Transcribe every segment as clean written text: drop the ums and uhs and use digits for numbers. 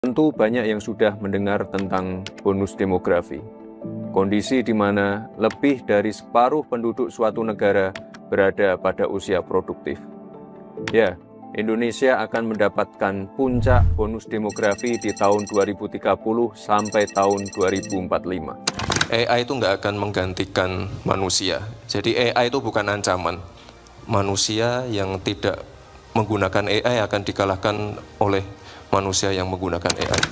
Tentu banyak yang sudah mendengar tentang bonus demografi. Kondisi di mana lebih dari separuh penduduk suatu negara berada pada usia produktif. Ya, Indonesia akan mendapatkan puncak bonus demografi di tahun 2030 sampai tahun 2045. AI itu nggak akan menggantikan manusia. Jadi AI itu bukan ancaman. Manusia yang tidak menggunakan AI akan dikalahkan oleh manusia yang menggunakan AI.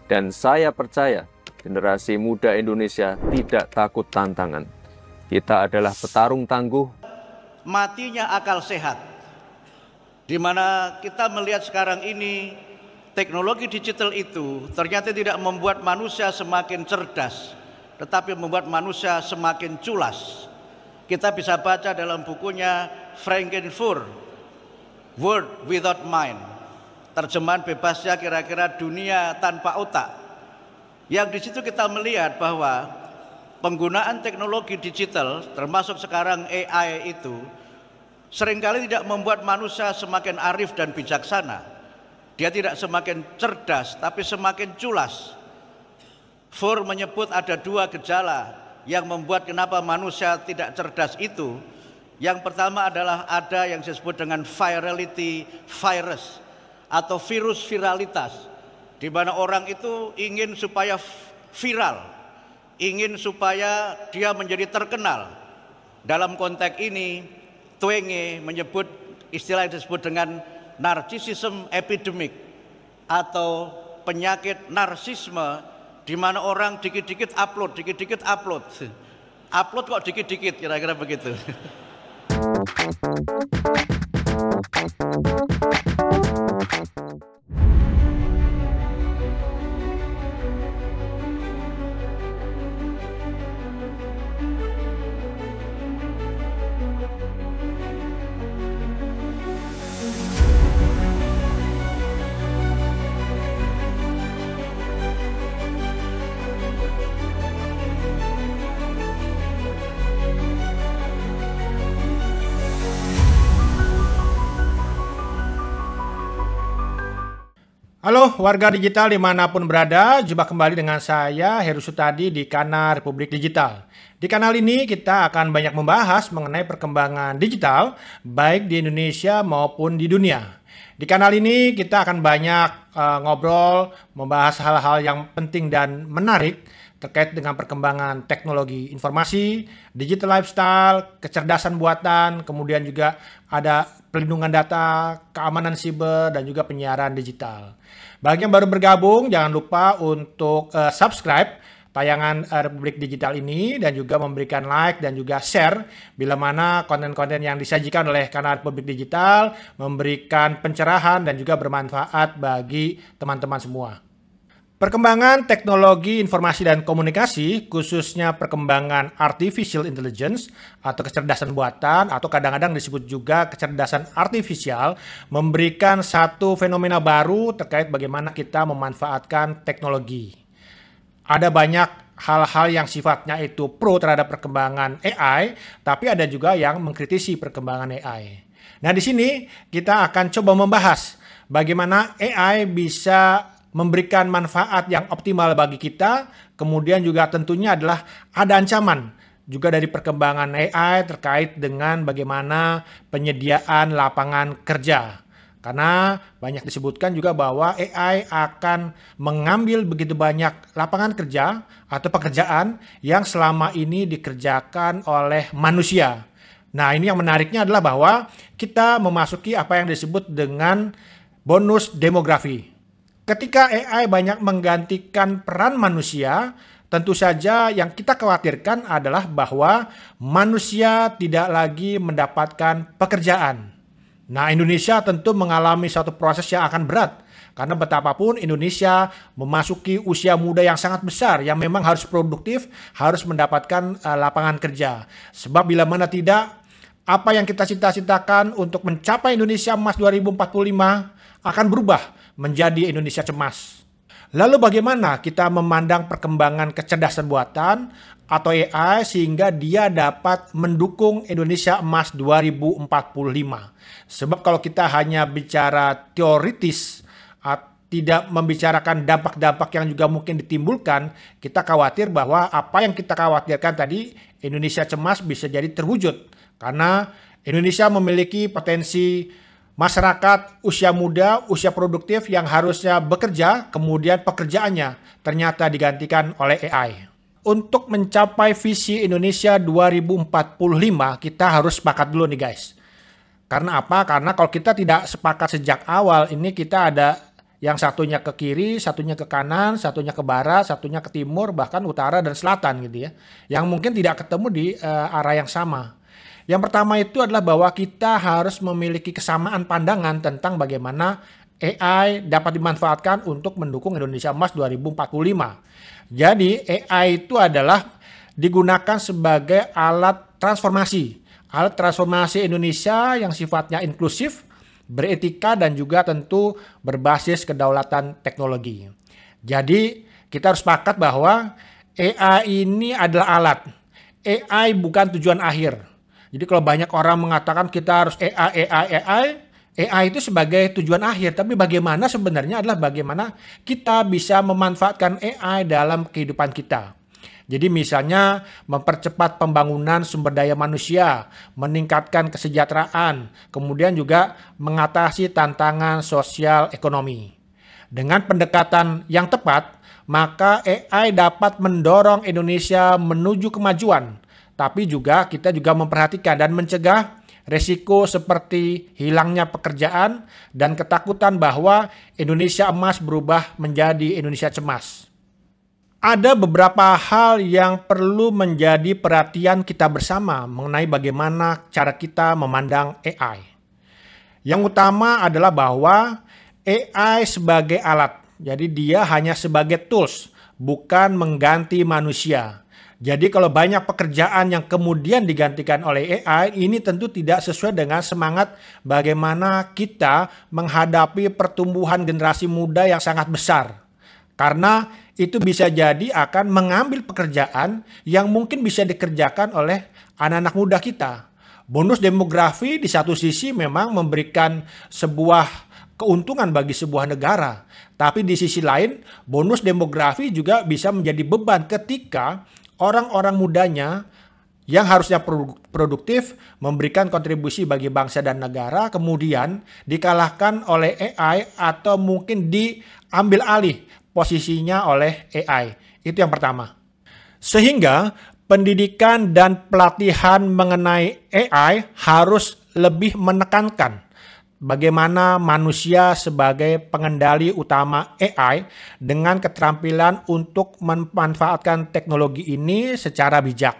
Dan saya percaya generasi muda Indonesia tidak takut tantangan. Kita adalah petarung tangguh. Matinya akal sehat. Di mana kita melihat sekarang ini teknologi digital itu ternyata tidak membuat manusia semakin cerdas, tetapi membuat manusia semakin culas. Kita bisa baca dalam bukunya Frankenfurter, World Without Mind. Terjemahan bebasnya kira-kira dunia tanpa otak. Yang di situ kita melihat bahwa penggunaan teknologi digital, termasuk sekarang AI itu, seringkali tidak membuat manusia semakin arif dan bijaksana. Dia tidak semakin cerdas, tapi semakin culas. Furter menyebut ada dua gejala yang membuat kenapa manusia tidak cerdas itu. Yang pertama adalah ada yang disebut dengan virality virus atau virus viralitas, di mana orang itu ingin supaya viral, ingin supaya dia menjadi terkenal. Dalam konteks ini, Twenge menyebut istilah yang disebut dengan narcissism epidemic atau penyakit narsisme, di mana orang dikit-dikit upload, dikit-dikit upload. Upload kok dikit-dikit, kira-kira begitu. Halo warga digital dimanapun berada, jumpa kembali dengan saya Heru Sutadi di kanal Republik Digital. Di kanal ini kita akan banyak membahas mengenai perkembangan digital baik di Indonesia maupun di dunia. Di kanal ini kita akan banyak ngobrol, membahas hal-hal yang penting dan menarik terkait dengan perkembangan teknologi informasi, digital lifestyle, kecerdasan buatan, kemudian juga ada pelindungan data, keamanan siber, dan juga penyiaran digital. Bagi yang baru bergabung, jangan lupa untuk subscribe tayangan Republik Digital ini dan juga memberikan like dan juga share bila mana konten-konten yang disajikan oleh kanal Republik Digital memberikan pencerahan dan juga bermanfaat bagi teman-teman semua. Perkembangan teknologi informasi dan komunikasi, khususnya perkembangan artificial intelligence atau kecerdasan buatan atau kadang-kadang disebut juga kecerdasan artifisial, memberikan satu fenomena baru terkait bagaimana kita memanfaatkan teknologi. Ada banyak hal-hal yang sifatnya itu pro terhadap perkembangan AI, tapi ada juga yang mengkritisi perkembangan AI. Nah, di sini kita akan coba membahas bagaimana AI bisa memberikan manfaat yang optimal bagi kita, kemudian juga tentunya adalah ada ancaman juga dari perkembangan AI terkait dengan bagaimana penyediaan lapangan kerja. Karena banyak disebutkan juga bahwa AI akan mengambil begitu banyak lapangan kerja atau pekerjaan yang selama ini dikerjakan oleh manusia. Nah, ini yang menariknya adalah bahwa kita memasuki apa yang disebut dengan bonus demografi. Ketika AI banyak menggantikan peran manusia, tentu saja yang kita khawatirkan adalah bahwa manusia tidak lagi mendapatkan pekerjaan. Nah, Indonesia tentu mengalami suatu proses yang akan berat. Karena betapapun Indonesia memasuki usia muda yang sangat besar, yang memang harus produktif, harus mendapatkan lapangan kerja. Sebab bila mana tidak, apa yang kita cita-citakan untuk mencapai Indonesia Emas 2045 akan berubah menjadi Indonesia cemas. Lalu bagaimana kita memandang perkembangan kecerdasan buatan atau AI sehingga dia dapat mendukung Indonesia Emas 2045? Sebab kalau kita hanya bicara teoritis tidak membicarakan dampak-dampak yang juga mungkin ditimbulkan, kita khawatir bahwa apa yang kita khawatirkan tadi, Indonesia cemas bisa jadi terwujud. Karena Indonesia memiliki potensi masyarakat usia muda, usia produktif yang harusnya bekerja, kemudian pekerjaannya ternyata digantikan oleh AI. Untuk mencapai visi Indonesia 2045, kita harus sepakat dulu nih guys. Karena apa? Karena kalau kita tidak sepakat sejak awal, ini kita ada yang satunya ke kiri, satunya ke kanan, satunya ke barat, satunya ke timur, bahkan utara dan selatan gitu ya. Yang mungkin tidak ketemu di arah yang sama. Yang pertama itu adalah bahwa kita harus memiliki kesamaan pandangan tentang bagaimana AI dapat dimanfaatkan untuk mendukung Indonesia Emas 2045. Jadi AI itu adalah digunakan sebagai alat transformasi. Alat transformasi Indonesia yang sifatnya inklusif, beretika dan juga tentu berbasis kedaulatan teknologi. Jadi kita harus sepakat bahwa AI ini adalah alat. AI bukan tujuan akhir. Jadi kalau banyak orang mengatakan kita harus AI itu sebagai tujuan akhir. Tapi bagaimana sebenarnya adalah bagaimana kita bisa memanfaatkan AI dalam kehidupan kita. Jadi misalnya mempercepat pembangunan sumber daya manusia, meningkatkan kesejahteraan, kemudian juga mengatasi tantangan sosial ekonomi. Dengan pendekatan yang tepat, maka AI dapat mendorong Indonesia menuju kemajuan, tapi juga kita juga memperhatikan dan mencegah resiko seperti hilangnya pekerjaan dan ketakutan bahwa Indonesia emas berubah menjadi Indonesia cemas. Ada beberapa hal yang perlu menjadi perhatian kita bersama mengenai bagaimana cara kita memandang AI. Yang utama adalah bahwa AI sebagai alat, jadi dia hanya sebagai tools, bukan mengganti manusia. Jadi kalau banyak pekerjaan yang kemudian digantikan oleh AI, ini tentu tidak sesuai dengan semangat bagaimana kita menghadapi pertumbuhan generasi muda yang sangat besar. Karena itu bisa jadi akan mengambil pekerjaan yang mungkin bisa dikerjakan oleh anak-anak muda kita. Bonus demografi di satu sisi memang memberikan sebuah keuntungan bagi sebuah negara. Tapi di sisi lain, bonus demografi juga bisa menjadi beban ketika orang-orang mudanya yang harusnya produktif memberikan kontribusi bagi bangsa dan negara kemudian dikalahkan oleh AI atau mungkin diambil alih posisinya oleh AI. Itu yang pertama. Sehingga pendidikan dan pelatihan mengenai AI harus lebih menekankan bagaimana manusia sebagai pengendali utama AI dengan keterampilan untuk memanfaatkan teknologi ini secara bijak.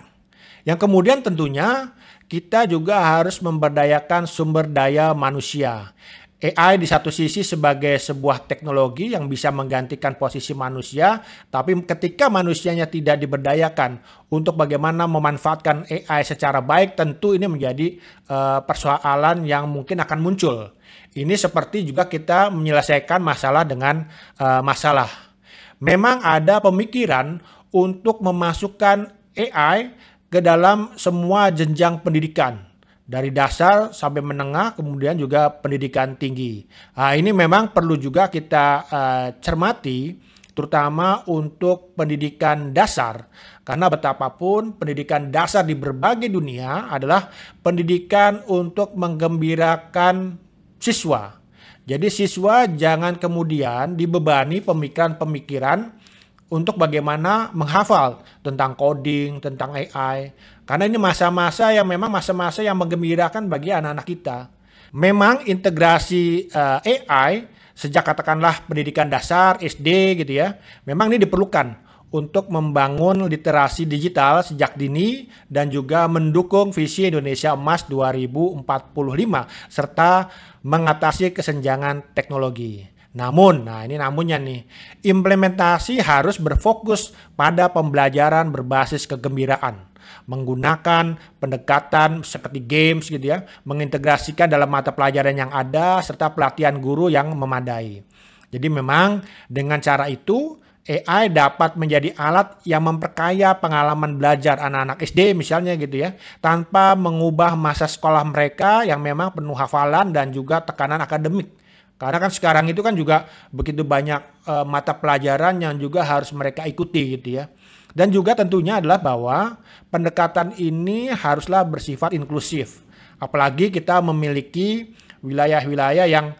Yang kemudian tentunya kita juga harus memberdayakan sumber daya manusia. AI di satu sisi sebagai sebuah teknologi yang bisa menggantikan posisi manusia, tapi ketika manusianya tidak diberdayakan untuk bagaimana memanfaatkan AI secara baik, tentu ini menjadi persoalan yang mungkin akan muncul. Ini seperti juga kita menyelesaikan masalah dengan masalah. Memang ada pemikiran untuk memasukkan AI ke dalam semua jenjang pendidikan. Dari dasar sampai menengah, kemudian juga pendidikan tinggi. Nah, ini memang perlu juga kita cermati, terutama untuk pendidikan dasar. Karena betapapun pendidikan dasar di berbagai dunia adalah pendidikan untuk menggembirakan siswa. Jadi siswa jangan kemudian dibebani pemikiran-pemikiran untuk bagaimana menghafal tentang coding, tentang AI. Karena ini masa-masa yang memang masa-masa yang menggembirakan bagi anak-anak kita. Memang integrasi AI sejak katakanlah pendidikan dasar, SD gitu ya, memang ini diperlukan untuk membangun literasi digital sejak dini dan juga mendukung visi Indonesia Emas 2045 serta mengatasi kesenjangan teknologi. Namun, nah ini namunnya nih, implementasi harus berfokus pada pembelajaran berbasis kegembiraan. Menggunakan pendekatan seperti games gitu ya, mengintegrasikan dalam mata pelajaran yang ada serta pelatihan guru yang memadai. Jadi memang dengan cara itu AI dapat menjadi alat yang memperkaya pengalaman belajar anak-anak SD misalnya gitu ya, tanpa mengubah masa sekolah mereka yang memang penuh hafalan dan juga tekanan akademik. Karena kan sekarang itu kan juga begitu banyak mata pelajaran yang juga harus mereka ikuti gitu ya. Dan juga tentunya adalah bahwa pendekatan ini haruslah bersifat inklusif. Apalagi kita memiliki wilayah-wilayah yang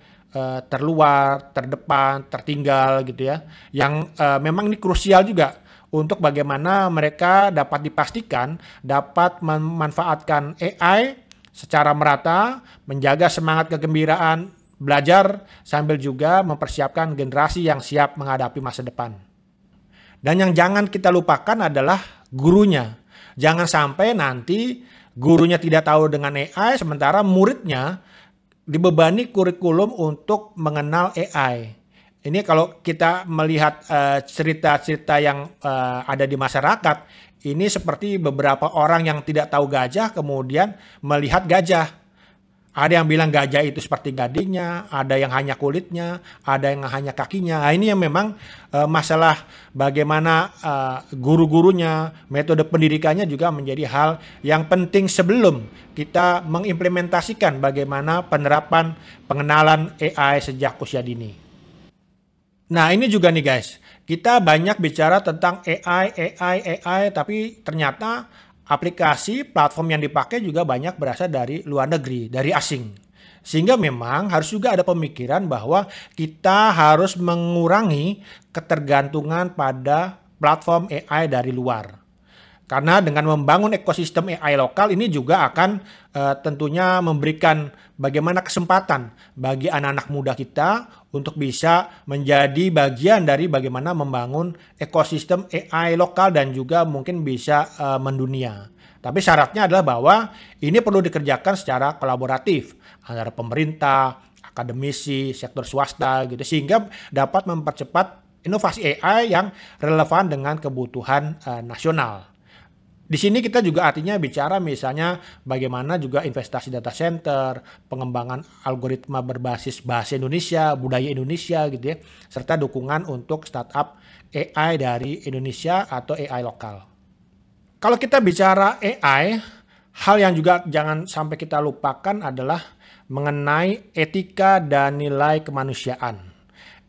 terluar, terdepan, tertinggal gitu ya. Yang memang ini krusial juga untuk bagaimana mereka dapat dipastikan dapat memanfaatkan AI secara merata, menjaga semangat kegembiraan belajar sambil juga mempersiapkan generasi yang siap menghadapi masa depan. Dan yang jangan kita lupakan adalah gurunya. Jangan sampai nanti gurunya tidak tahu dengan AI sementara muridnya dibebani kurikulum untuk mengenal AI. Ini kalau kita melihat cerita-cerita yang ada di masyarakat, ini seperti beberapa orang yang tidak tahu gajah kemudian melihat gajah. Ada yang bilang gajah itu seperti gadingnya, ada yang hanya kulitnya, ada yang hanya kakinya. Nah, ini yang memang masalah bagaimana guru-gurunya, metode pendidikannya juga menjadi hal yang penting sebelum kita mengimplementasikan bagaimana penerapan pengenalan AI sejak usia dini. Nah ini juga nih guys, kita banyak bicara tentang AI, tapi ternyata aplikasi platform yang dipakai juga banyak berasal dari luar negeri, dari asing. Sehingga memang harus juga ada pemikiran bahwa kita harus mengurangi ketergantungan pada platform AI dari luar. Karena dengan membangun ekosistem AI lokal ini juga akan tentunya memberikan bagaimana kesempatan bagi anak-anak muda kita untuk bisa menjadi bagian dari bagaimana membangun ekosistem AI lokal dan juga mungkin bisa mendunia. Tapi syaratnya adalah bahwa ini perlu dikerjakan secara kolaboratif antara pemerintah, akademisi, sektor swasta gitu sehingga dapat mempercepat inovasi AI yang relevan dengan kebutuhan nasional. Di sini kita juga artinya bicara misalnya bagaimana juga investasi data center, pengembangan algoritma berbasis bahasa Indonesia, budaya Indonesia gitu ya, serta dukungan untuk startup AI dari Indonesia atau AI lokal. Kalau kita bicara AI, hal yang juga jangan sampai kita lupakan adalah mengenai etika dan nilai kemanusiaan.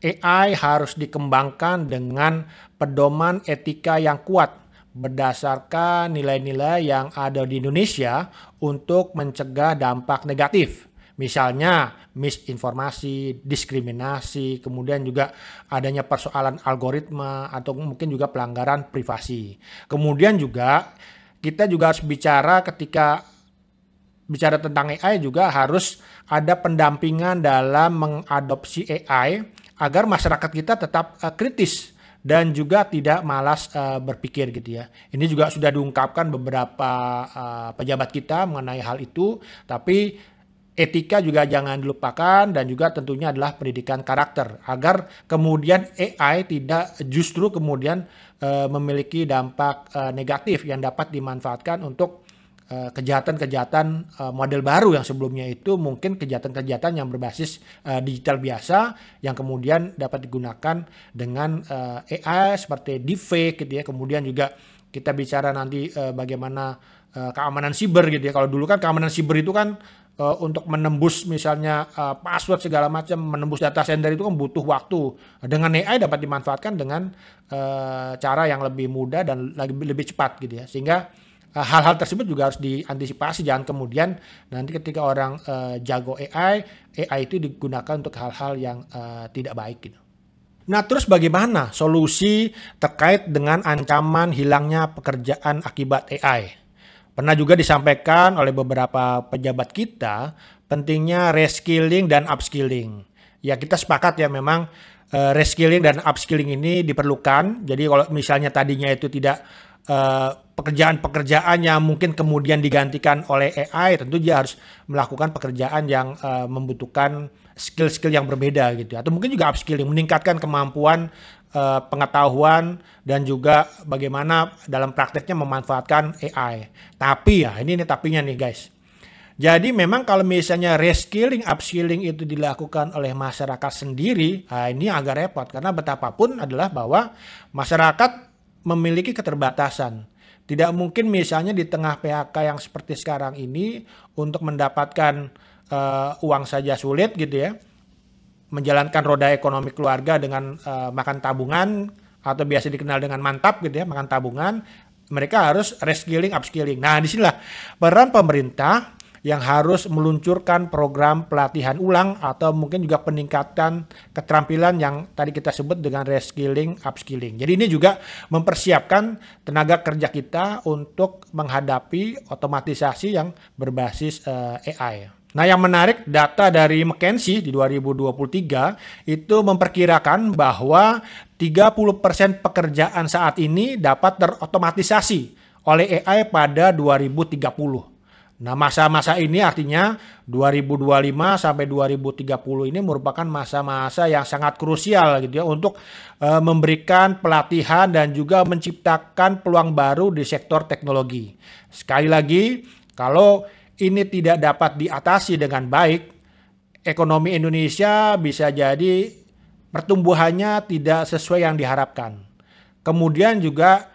AI harus dikembangkan dengan pedoman etika yang kuat berdasarkan nilai-nilai yang ada di Indonesia untuk mencegah dampak negatif. Misalnya misinformasi, diskriminasi, kemudian juga adanya persoalan algoritma atau mungkin juga pelanggaran privasi. Kemudian juga kita juga harus bicara ketika bicara tentang AI juga harus ada pendampingan dalam mengadopsi AI agar masyarakat kita tetap kritis dan juga tidak malas berpikir gitu ya. Ini juga sudah diungkapkan beberapa pejabat kita mengenai hal itu, tapi etika juga jangan dilupakan dan juga tentunya adalah pendidikan karakter agar kemudian AI tidak justru kemudian memiliki dampak negatif yang dapat dimanfaatkan untuk kejahatan-kejahatan model baru yang sebelumnya itu mungkin kejahatan-kejahatan yang berbasis digital biasa yang kemudian dapat digunakan dengan AI seperti deepfake gitu ya. Kemudian juga kita bicara nanti bagaimana keamanan siber gitu ya. Kalau dulu kan keamanan siber itu kan untuk menembus misalnya password segala macam, menembus data center itu kan butuh waktu. Dengan AI dapat dimanfaatkan dengan cara yang lebih mudah dan lebih cepat gitu ya. Sehingga hal-hal tersebut juga harus diantisipasi, jangan kemudian nanti ketika orang jago AI itu digunakan untuk hal-hal yang tidak baik gitu. Nah terus bagaimana solusi terkait dengan ancaman hilangnya pekerjaan akibat AI? Pernah juga disampaikan oleh beberapa pejabat kita pentingnya reskilling dan upskilling. Ya kita sepakat ya memang reskilling dan upskilling ini diperlukan. Jadi kalau misalnya tadinya itu tidak pekerjaan-pekerjaan yang mungkin kemudian digantikan oleh AI, tentu dia harus melakukan pekerjaan yang membutuhkan skill-skill yang berbeda gitu. Atau mungkin juga upskilling, meningkatkan kemampuan pengetahuan dan juga bagaimana dalam prakteknya memanfaatkan AI. Tapi ya ini tapinya nih guys. Jadi memang kalau misalnya reskilling, upskilling itu dilakukan oleh masyarakat sendiri, ini agak repot karena betapapun adalah bahwa masyarakat memiliki keterbatasan. Tidak mungkin misalnya di tengah PHK yang seperti sekarang ini untuk mendapatkan uang saja sulit gitu ya. menjalankan roda ekonomi keluarga dengan makan tabungan atau biasa dikenal dengan mantap gitu ya, makan tabungan, mereka harus reskilling, upskilling. Nah, disinilah peran pemerintah yang harus meluncurkan program pelatihan ulang atau mungkin juga peningkatan keterampilan yang tadi kita sebut dengan reskilling, upskilling. Jadi ini juga mempersiapkan tenaga kerja kita untuk menghadapi otomatisasi yang berbasis AI. Nah, yang menarik, data dari McKinsey di 2023 itu memperkirakan bahwa 30% pekerjaan saat ini dapat terotomatisasi oleh AI pada 2030. Nah, masa-masa ini artinya 2025 sampai 2030 ini merupakan masa-masa yang sangat krusial gitu ya untuk memberikan pelatihan dan juga menciptakan peluang baru di sektor teknologi. Sekali lagi, kalau ini tidak dapat diatasi dengan baik, ekonomi Indonesia bisa jadi pertumbuhannya tidak sesuai yang diharapkan. Kemudian juga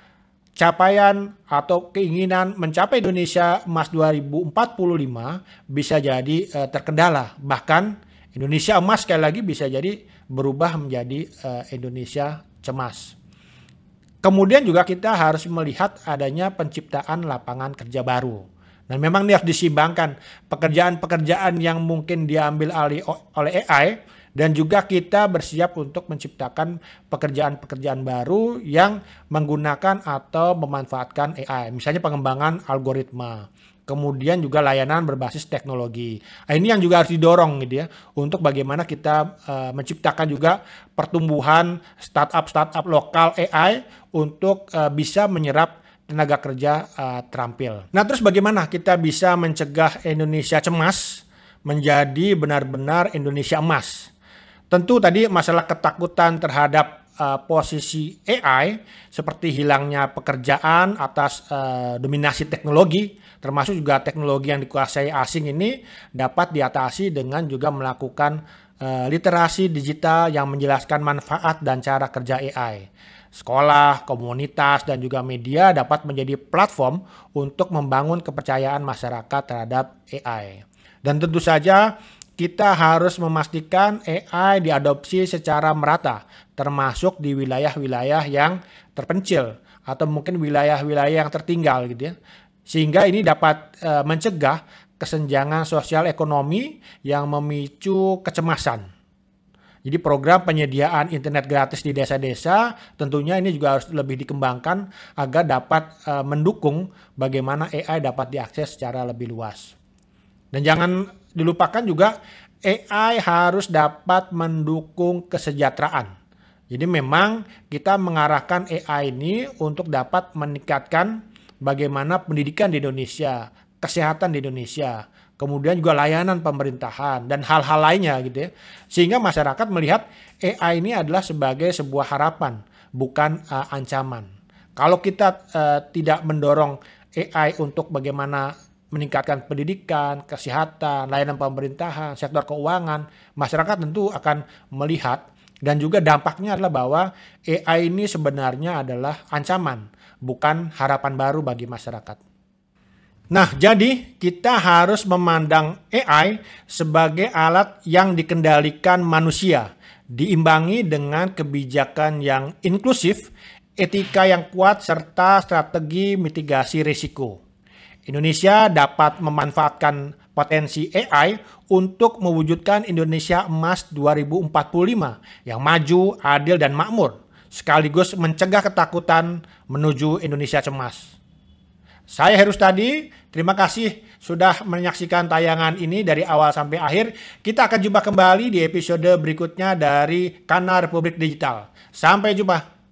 capaian atau keinginan mencapai Indonesia Emas 2045 bisa jadi terkendala. Bahkan Indonesia Emas sekali lagi bisa jadi berubah menjadi Indonesia Cemas. Kemudian juga kita harus melihat adanya penciptaan lapangan kerja baru. Dan memang ini harus disimbangkan pekerjaan-pekerjaan yang mungkin diambil alih oleh AI dan juga kita bersiap untuk menciptakan pekerjaan-pekerjaan baru yang menggunakan atau memanfaatkan AI. Misalnya pengembangan algoritma, kemudian juga layanan berbasis teknologi. Nah, ini yang juga harus didorong gitu ya, untuk bagaimana kita menciptakan juga pertumbuhan startup lokal AI untuk bisa menyerap tenaga kerja terampil. Nah, terus bagaimana kita bisa mencegah Indonesia cemas menjadi benar-benar Indonesia emas? Tentu tadi masalah ketakutan terhadap posisi AI seperti hilangnya pekerjaan atas dominasi teknologi, termasuk juga teknologi yang dikuasai asing ini dapat diatasi dengan juga melakukan literasi digital yang menjelaskan manfaat dan cara kerja AI. Sekolah, komunitas, dan juga media dapat menjadi platform untuk membangun kepercayaan masyarakat terhadap AI. Dan tentu saja kita harus memastikan AI diadopsi secara merata, termasuk di wilayah-wilayah yang terpencil atau mungkin wilayah-wilayah yang tertinggal gitu ya. Sehingga ini dapat mencegah kesenjangan sosial ekonomi yang memicu kecemasan. Jadi program penyediaan internet gratis di desa-desa tentunya ini juga harus lebih dikembangkan agar dapat mendukung bagaimana AI dapat diakses secara lebih luas. Dan jangan dilupakan juga AI harus dapat mendukung kesejahteraan. Jadi memang kita mengarahkan AI ini untuk dapat meningkatkan bagaimana pendidikan di Indonesia, kesehatan di Indonesia, kemudian juga layanan pemerintahan dan hal-hal lainnya gitu ya. Sehingga masyarakat melihat AI ini adalah sebagai sebuah harapan, bukan ancaman. Kalau kita tidak mendorong AI untuk bagaimana meningkatkan pendidikan, kesehatan, layanan pemerintahan, sektor keuangan, masyarakat tentu akan melihat dan juga dampaknya adalah bahwa AI ini sebenarnya adalah ancaman, bukan harapan baru bagi masyarakat. Nah, jadi kita harus memandang AI sebagai alat yang dikendalikan manusia, diimbangi dengan kebijakan yang inklusif, etika yang kuat, serta strategi mitigasi risiko. Indonesia dapat memanfaatkan potensi AI untuk mewujudkan Indonesia Emas 2045 yang maju, adil, dan makmur, sekaligus mencegah ketakutan menuju Indonesia cemas. Saya Heru Sutadi, terima kasih sudah menyaksikan tayangan ini dari awal sampai akhir. Kita akan jumpa kembali di episode berikutnya dari Kanal Republik Digital. Sampai jumpa.